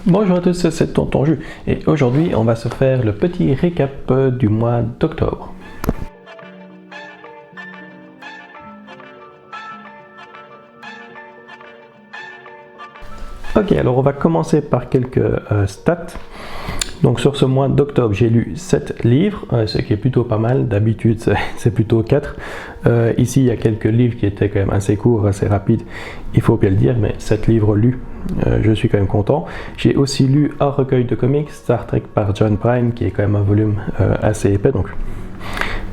Bonjour à tous, c'est Tonton Jus et aujourd'hui on va se faire le petit récap du mois d'octobre. Ok, alors on va commencer par quelques stats. Donc sur ce mois d'octobre, j'ai lu 7 livres, ce qui est plutôt pas mal. D'habitude, c'est plutôt 4. Ici, il y a quelques livres qui étaient quand même assez courts, assez rapides, il faut bien le dire, mais 7 livres lus, je suis quand même content. J'ai aussi lu un recueil de comics, Star Trek par John Prine, qui est quand même un volume assez épais, donc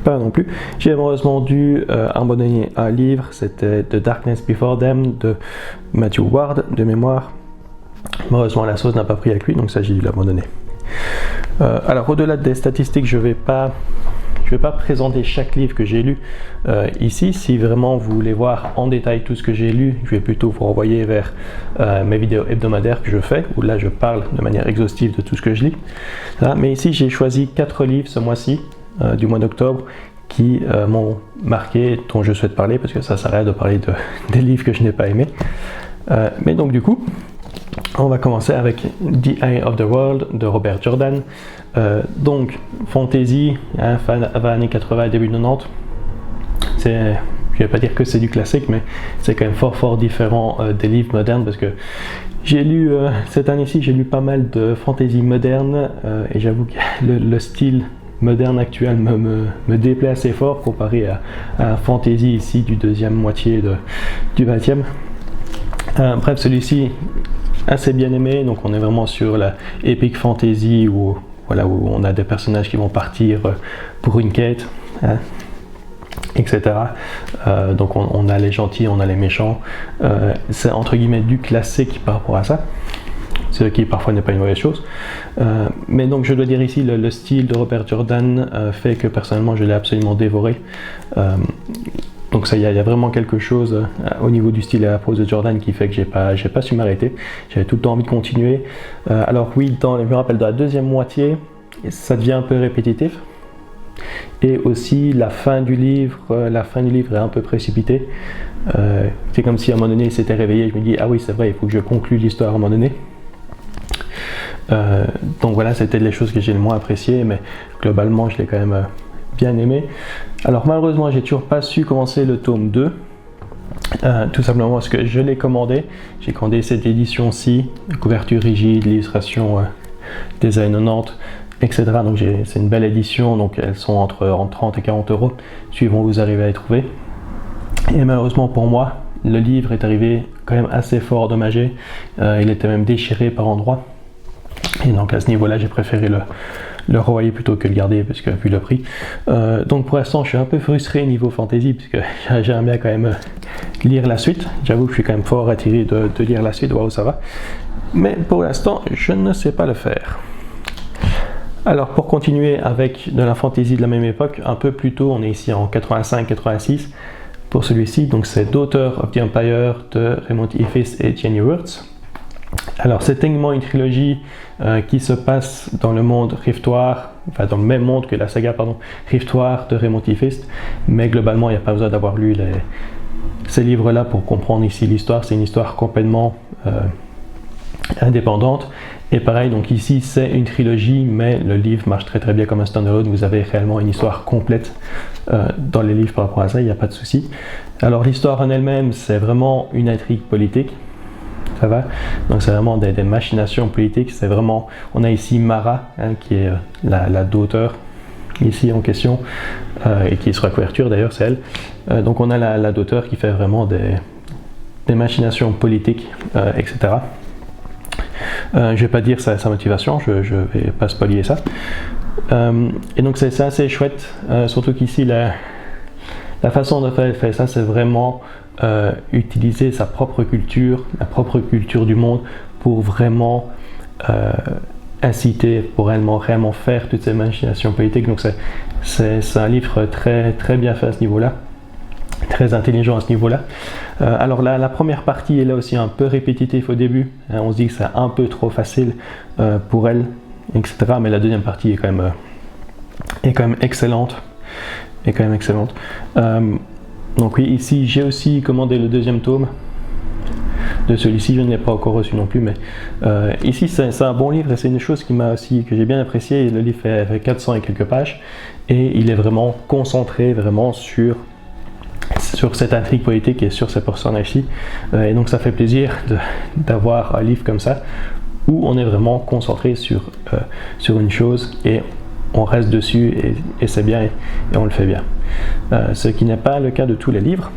pas non plus. J'ai malheureusement dû abandonner un livre, c'était The Darkness Before Them de Matthew Ward, de mémoire. Malheureusement, la sauce n'a pas pris avec lui, donc ça j'ai dû l'abandonner. Alors au-delà des statistiques, je vais pas présenter chaque livre que j'ai lu ici. Si vraiment vous voulez voir en détail tout ce que j'ai lu, je vais plutôt vous renvoyer vers mes vidéos hebdomadaires que je fais, où là je parle de manière exhaustive de tout ce que je lis. Mais ici j'ai choisi 4 livres ce mois-ci, du mois d'octobre, qui m'ont marqué, dont je souhaite parler, parce que ça s'arrête de parler des livres que je n'ai pas aimés. Mais donc du coup, on va commencer avec The Eye of the World de Robert Jordan. Donc, fantasy, fin années 80 et début 90. Je ne vais pas dire que c'est du classique, mais c'est quand même fort différent des livres modernes, parce que j'ai lu, cette année-ci, j'ai lu pas mal de fantasy moderne, et j'avoue que le style moderne actuel me déplaît assez fort comparé à un fantasy ici du deuxième moitié du 20e. Bref, celui-ci assez bien aimé, donc on est vraiment sur la epic fantasy où on a des personnages qui vont partir pour une quête, etc. Donc on a les gentils, on a les méchants. C'est entre guillemets du classique par rapport à ça, ce qui parfois n'est pas une mauvaise chose. Mais donc je dois dire ici, le style de Robert Jordan fait que personnellement je l'ai absolument dévoré. Donc ça, il y a vraiment quelque chose au niveau du style et la prose de Jordan qui fait que j'ai pas su m'arrêter. J'avais tout le temps envie de continuer. Alors oui, je me rappelle dans la deuxième moitié, ça devient un peu répétitif. Et aussi la fin du livre est un peu précipitée. C'est comme si à un moment donné il s'était réveillé. Je me dis ah oui c'est vrai, il faut que je conclue l'histoire à un moment donné. Donc voilà, c'était les choses que j'ai le moins appréciées, mais globalement je l'ai quand même bien aimé. Alors malheureusement j'ai toujours pas su commencer le tome 2, tout simplement parce que je l'ai commandé. J'ai commandé cette édition-ci, couverture rigide, l'illustration des années 90, etc. Donc c'est une belle édition, donc elles sont entre 30 et 40 euros, suivant où vous arrivez à les trouver. Et malheureusement pour moi, le livre est arrivé quand même assez fort endommagé, il était même déchiré par endroits. Et donc à ce niveau-là, j'ai préféré le renvoyer plutôt que le garder, parce que vu le prix. Donc pour l'instant, je suis un peu frustré niveau fantasy, puisque j'aimerais bien quand même lire la suite. J'avoue que je suis quand même fort attiré de lire la suite, de voir où ça va. Mais pour l'instant, je ne sais pas le faire. Alors pour continuer avec de la fantasy de la même époque, un peu plus tôt, on est ici en 85-86 pour celui-ci. Donc c'est Daughter of the Empire de Raymond Ifest et Jenny Wirtz. Alors c'est techniquement une trilogie qui se passe dans le monde Riftoir, enfin dans le même monde que la saga Riftoir de Raymond Ifest, mais globalement il n'y a pas besoin d'avoir lu ces livres-là pour comprendre ici l'histoire. C'est une histoire complètement indépendante. Et pareil, donc ici c'est une trilogie, mais le livre marche très bien comme un standalone. Vous avez réellement une histoire complète dans les livres par rapport à ça, il n'y a pas de souci. Alors l'histoire en elle-même, c'est vraiment une intrigue politique. Ça va. Donc c'est vraiment des machinations politiques. C'est vraiment, on a ici Mara, qui est la daughter ici en question, et qui est sur la couverture d'ailleurs, c'est elle. Donc on a la daughter qui fait vraiment des machinations politiques, etc. Je vais pas dire sa motivation, je vais pas spoiler ça. Et donc c'est assez chouette, surtout qu'ici la façon dont elle fait ça, c'est vraiment utiliser sa propre culture, la propre culture du monde, pour vraiment inciter, pour réellement faire toutes ces machinations politiques. Donc c'est un livre très bien fait à ce niveau-là, très intelligent à ce niveau-là. Alors la première partie est là aussi un peu répétitive au début, on se dit que c'est un peu trop facile pour elle, etc. Mais la deuxième partie est quand même excellente. Donc oui, ici j'ai aussi commandé le deuxième tome de celui-ci. Je ne l'ai pas encore reçu non plus, mais ici c'est un bon livre et c'est une chose que j'ai bien apprécié. Le livre fait 400 et quelques pages et il est vraiment concentré vraiment sur cette intrigue politique et sur ces personnages-ci. Et donc ça fait plaisir d'avoir un livre comme ça où on est vraiment concentré sur une chose et on reste dessus et c'est bien et on le fait bien. Ce qui n'est pas le cas de tous les livres.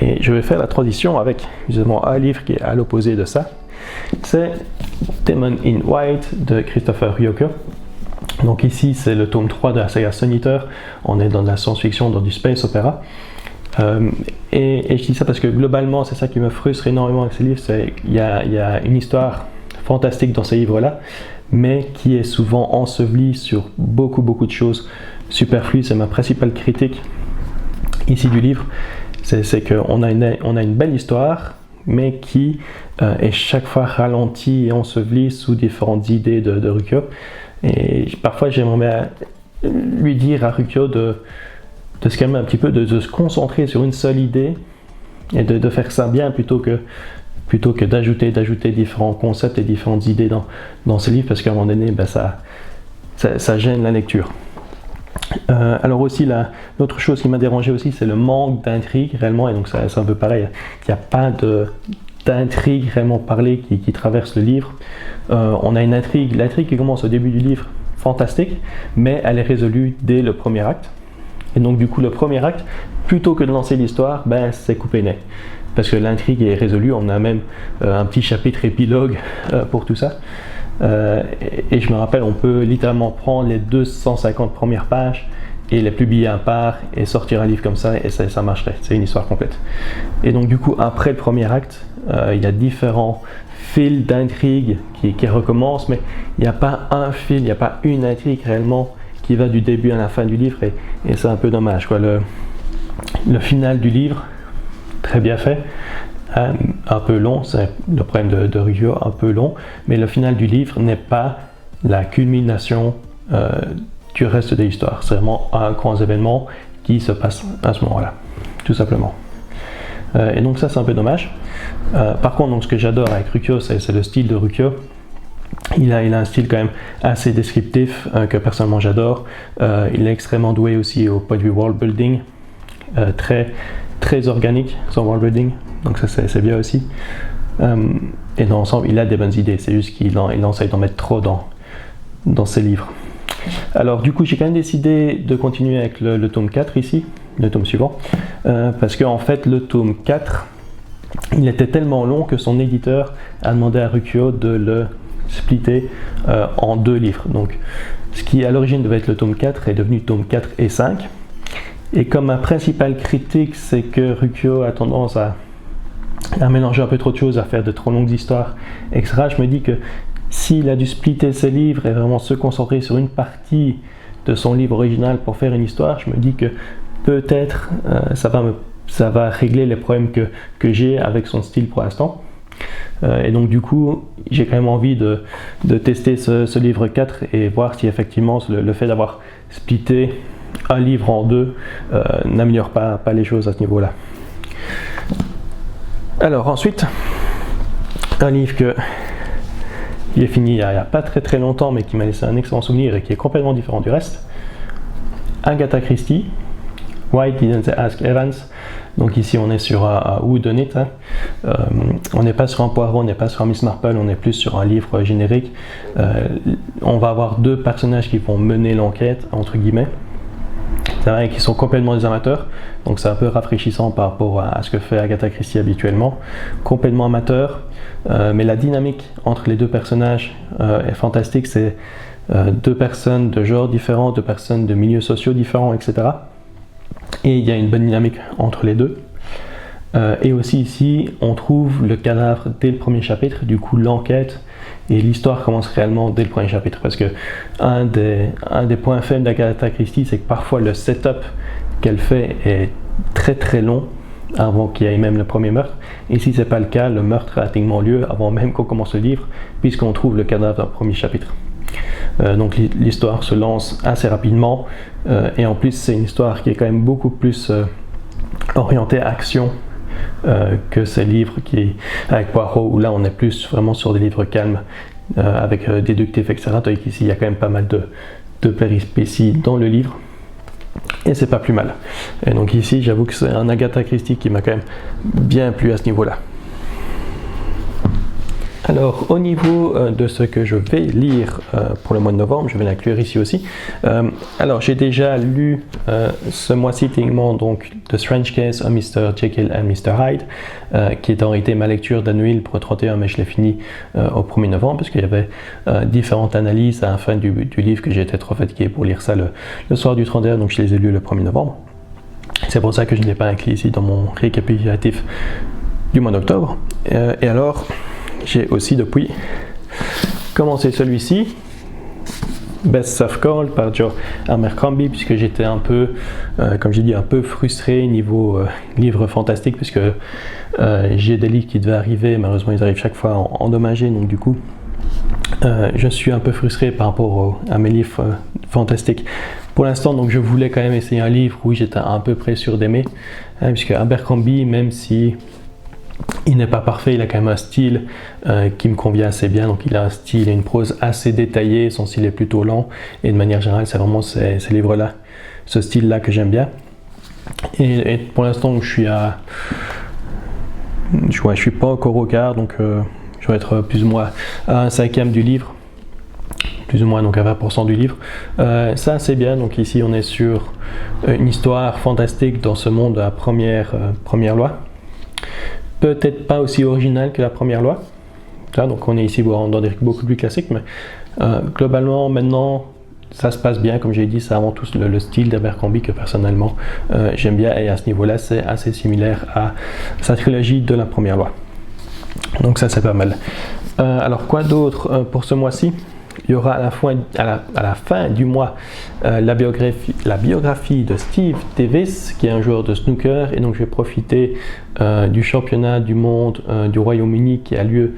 Et je vais faire la transition avec justement un livre qui est à l'opposé de ça. C'est Demon in White de Christopher Ryoko. Donc ici c'est le tome 3 de la saga Sun Eater. On est dans de la science-fiction, dans du space opéra. Et je dis ça parce que globalement c'est ça qui me frustre énormément avec ces livres. Il y a une histoire fantastique dans ces livres-là, mais qui est souvent ensevelie sur beaucoup de choses superflues. C'est ma principale critique ici du livre. C'est qu'on a une belle histoire, mais qui est chaque fois ralentie et ensevelie sous différentes idées de Ryoko. Et parfois j'aimerais lui dire à Ryoko de se calmer un petit peu, de se concentrer sur une seule idée et de faire ça bien plutôt que d'ajouter différents concepts et différentes idées dans ce livre, parce qu'à un moment donné ça gêne la lecture. Alors aussi l'autre chose qui m'a dérangé aussi, c'est le manque d'intrigue réellement, et donc c'est un peu pareil, il n'y a pas d'intrigue réellement parlée qui traverse le livre. On a l'intrigue qui commence au début du livre, fantastique, mais elle est résolue dès le premier acte. Et donc du coup le premier acte, plutôt que de lancer l'histoire, c'est coupé net. Parce que l'intrigue est résolue, on a même un petit chapitre épilogue pour tout ça. Et je me rappelle, on peut littéralement prendre les 250 premières pages et les publier à part et sortir un livre comme ça, et ça marcherait, c'est une histoire complète. Et donc du coup, après le premier acte, il y a différents fils d'intrigue qui recommencent, mais il n'y a pas un fil, il n'y a pas une intrigue réellement qui va du début à la fin du livre, et c'est un peu dommage, quoi. Le final du livre, très bien fait, un peu long, c'est le problème de Ryoko, un peu long, mais le final du livre n'est pas la culmination du reste de l'histoire. C'est vraiment un grand événement qui se passe à ce moment-là, tout simplement. Et donc ça, c'est un peu dommage. Par contre, donc, ce que j'adore avec Ryoko, c'est le style de Ryoko. Il a un style quand même assez descriptif que personnellement j'adore. Il est extrêmement doué aussi au point de vue world building, très organique son world building, donc ça c'est bien aussi. Et dans l'ensemble, il a des bonnes idées, c'est juste qu'il essaye d'en mettre trop dans ses livres. Alors du coup, j'ai quand même décidé de continuer avec le tome 4 ici, le tome suivant, parce qu'en fait le tome 4, il était tellement long que son éditeur a demandé à Ryoko de le splitter en 2 livres. Donc ce qui à l'origine devait être le tome 4 est devenu tome 4 et 5. Et comme ma principale critique, c'est que Ryoko a tendance à mélanger un peu trop de choses, à faire de trop longues histoires, etc. Je me dis que s'il a dû splitter ses livres et vraiment se concentrer sur une partie de son livre original pour faire une histoire, je me dis que peut-être ça va régler les problèmes que j'ai avec son style pour l'instant. Et donc du coup, j'ai quand même envie de tester ce livre 4 et voir si effectivement le fait d'avoir splitté un livre en 2 n'améliore pas les choses à ce niveau-là. Alors ensuite, un livre que j'ai fini il n'y a pas très longtemps, mais qui m'a laissé un excellent souvenir et qui est complètement différent du reste. Agatha Christie, Why Didn't They Ask Evans? Donc ici on est sur un whodunit, on n'est pas sur un Poirot, on n'est pas sur un Miss Marple, on est plus sur un livre générique. On va avoir 2 personnages qui vont mener l'enquête, entre guillemets. C'est vrai qu'ils sont complètement des amateurs, donc c'est un peu rafraîchissant par rapport à ce que fait Agatha Christie habituellement. Complètement amateur, mais la dynamique entre les 2 personnages est fantastique. C'est 2 personnes de genres différents, 2 personnes de milieux sociaux différents, etc. Et il y a une bonne dynamique entre les 2. Et aussi ici, on trouve le cadavre dès le premier chapitre, du coup l'enquête et l'histoire commence réellement dès le premier chapitre, parce que un des points faibles d'Agatha Christie, c'est que parfois le setup qu'elle fait est très long avant qu'il y ait même le premier meurtre. Ici c'est pas le cas, le meurtre a techniquement lieu avant même qu'on commence le livre, puisqu'on trouve le cadavre dans le premier chapitre. Donc l'histoire se lance assez rapidement, et en plus c'est une histoire qui est quand même beaucoup plus orientée action que ces livres avec Poirot, où là on est plus vraiment sur des livres calmes, avec déductif, etc. Tandis qu'ici il y a quand même pas mal de péripéties dans le livre. Et c'est pas plus mal. Et donc ici, j'avoue que c'est un Agatha Christie qui m'a quand même bien plu à ce niveau-là. Alors, au niveau de ce que je vais lire pour le mois de novembre, je vais l'inclure ici aussi. Alors, j'ai déjà lu ce mois-ci techniquement donc The Strange Case of Mr. Jekyll and Mr. Hyde, qui est en réalité ma lecture d'annuel pour le 31, mais je l'ai fini au 1er novembre, parce qu'il y avait différentes analyses à la fin du livre que j'ai été trop fatigué pour lire ça le soir du 31, donc je les ai lus le 1er novembre. C'est pour ça que je ne l'ai pas inclus ici dans mon récapitulatif du mois d'octobre. Et alors, j'ai aussi depuis commencé celui-ci, Best of Call par Joe Abercrombie, puisque j'étais un peu, comme j'ai dit, un peu frustré niveau livre fantastique, puisque j'ai des livres qui devaient arriver, malheureusement ils arrivent chaque fois endommagés, donc du coup je suis un peu frustré par rapport à mes livres fantastiques pour l'instant. Donc je voulais quand même essayer un livre où j'étais à peu près sûr d'aimer, puisque Abercrombie, même si il n'est pas parfait, il a quand même un style qui me convient assez bien. Donc il a un style et une prose assez détaillée, son style est plutôt lent, et de manière générale c'est vraiment ces livres-là, ce style-là que j'aime bien. Et pour l'instant je suis pas encore au quart, donc je vais être plus ou moins à un cinquième du livre, plus ou moins donc à 20% du livre. Ça c'est bien, donc ici on est sur une histoire fantastique dans ce monde de la première loi. Peut-être pas aussi original que la première loi. Là, donc on est ici dans des trucs beaucoup plus classiques, mais globalement maintenant ça se passe bien. Comme j'ai dit, c'est avant tout le style d'Abercrombie que personnellement j'aime bien, et à ce niveau-là c'est assez similaire à sa trilogie de la première loi. Donc ça c'est pas mal. Alors quoi d'autre pour ce mois-ci? Il y aura à la fin du mois la biographie de Steve Davis, qui est un joueur de snooker, et donc je vais profiter du championnat du monde du Royaume-Uni qui a lieu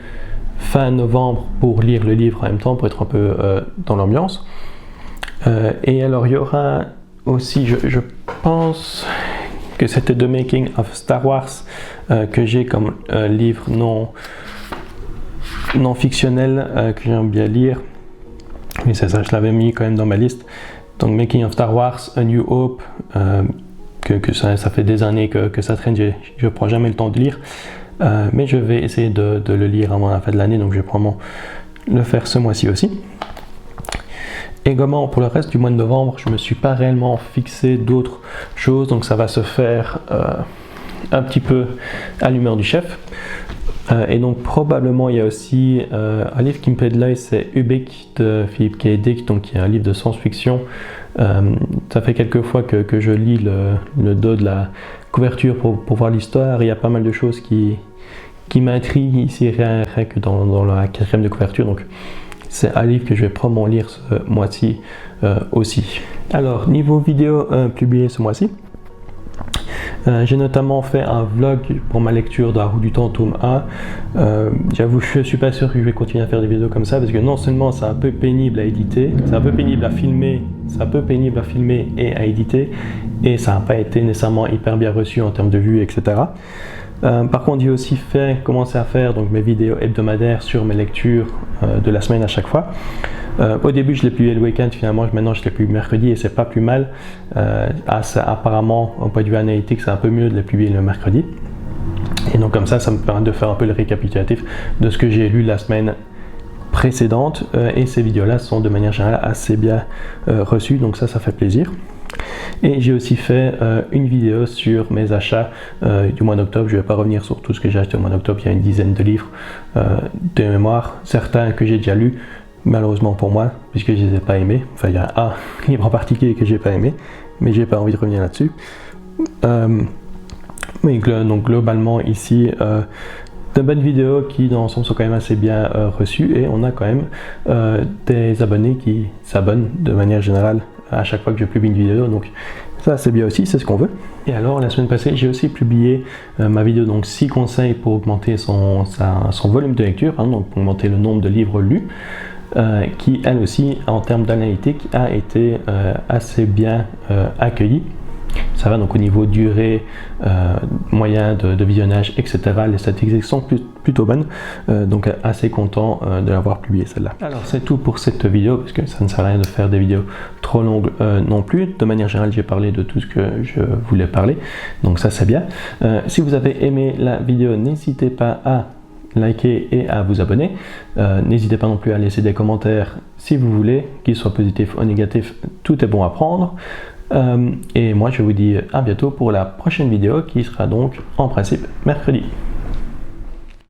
fin novembre pour lire le livre en même temps, pour être un peu dans l'ambiance. Et alors il y aura aussi, je pense que c'était The Making of Star Wars que j'ai comme livre non fictionnel que j'aime bien lire. Oui, c'est ça, je l'avais mis quand même dans ma liste. Donc Making of Star Wars, A New Hope, que ça fait des années que ça traîne, je ne prends jamais le temps de lire, mais je vais essayer de le lire avant la fin de l'année, donc je vais probablement le faire ce mois-ci aussi. Également pour le reste du mois de novembre, je ne me suis pas réellement fixé d'autres choses, donc ça va se faire un petit peu à l'humeur du chef. Et donc probablement il y a aussi un livre qui me plaît de l'œil, c'est Ubik de Philip K. Dick, donc qui est un livre de science-fiction. Ça fait quelques fois que je lis le dos de la couverture pour voir l'histoire. Il y a pas mal de choses qui m'intriguent ici, rien que dans la quatrième de couverture. Donc c'est un livre que je vais probablement lire ce mois-ci aussi. Alors niveau vidéo publié ce mois-ci, j'ai notamment fait un vlog pour ma lecture de La Roue du Temps tome 1. J'avoue, je ne suis pas sûr que je vais continuer à faire des vidéos comme ça, parce que non seulement c'est un peu pénible à éditer, c'est un peu pénible à filmer, et à éditer, et ça n'a pas été nécessairement hyper bien reçu en termes de vues, etc. Par contre, j'ai aussi commencé à faire donc mes vidéos hebdomadaires sur mes lectures de la semaine à chaque fois. Au début je l'ai publié le week-end, finalement maintenant je l'ai publié mercredi, et c'est pas plus mal. Apparemment, au point de vue analytique, c'est un peu mieux de les publier le mercredi. Et donc comme ça me permet de faire un peu le récapitulatif de ce que j'ai lu la semaine précédente, et ces vidéos-là sont de manière générale assez bien reçues, donc ça fait plaisir. Et j'ai aussi fait une vidéo sur mes achats du mois d'octobre. Je ne vais pas revenir sur tout ce que j'ai acheté au mois d'octobre, il y a une dizaine de livres de mémoire, certains que j'ai déjà lus, malheureusement pour moi, puisque je ne les ai pas aimés. Enfin, il y a un livre en particulier que je n'ai pas aimé, mais je n'ai pas envie de revenir là-dessus. Mais donc globalement ici, de bonnes vidéos qui dans l'ensemble sont quand même assez bien reçues, et on a quand même des abonnés qui s'abonnent de manière générale à chaque fois que je publie une vidéo, donc ça c'est bien aussi, c'est ce qu'on veut. Et alors la semaine passée j'ai aussi publié ma vidéo, donc 6 conseils pour augmenter son volume de lecture, donc pour augmenter le nombre de livres lus, qui elle aussi en termes d'analytique a été assez bien accueillie. Ça va donc au niveau durée, moyen de visionnage, etc. Les statistiques sont plutôt bonnes, donc assez content de l'avoir publié celle-là. Alors c'est tout pour cette vidéo, parce que ça ne sert à rien de faire des vidéos trop longues non plus. De manière générale, j'ai parlé de tout ce que je voulais parler, donc ça c'est bien. Si vous avez aimé la vidéo, n'hésitez pas à liker et à vous abonner. N'hésitez pas non plus à laisser des commentaires si vous voulez, qu'ils soient positifs ou négatifs, tout est bon à prendre. Et moi je vous dis à bientôt pour la prochaine vidéo qui sera donc en principe mercredi.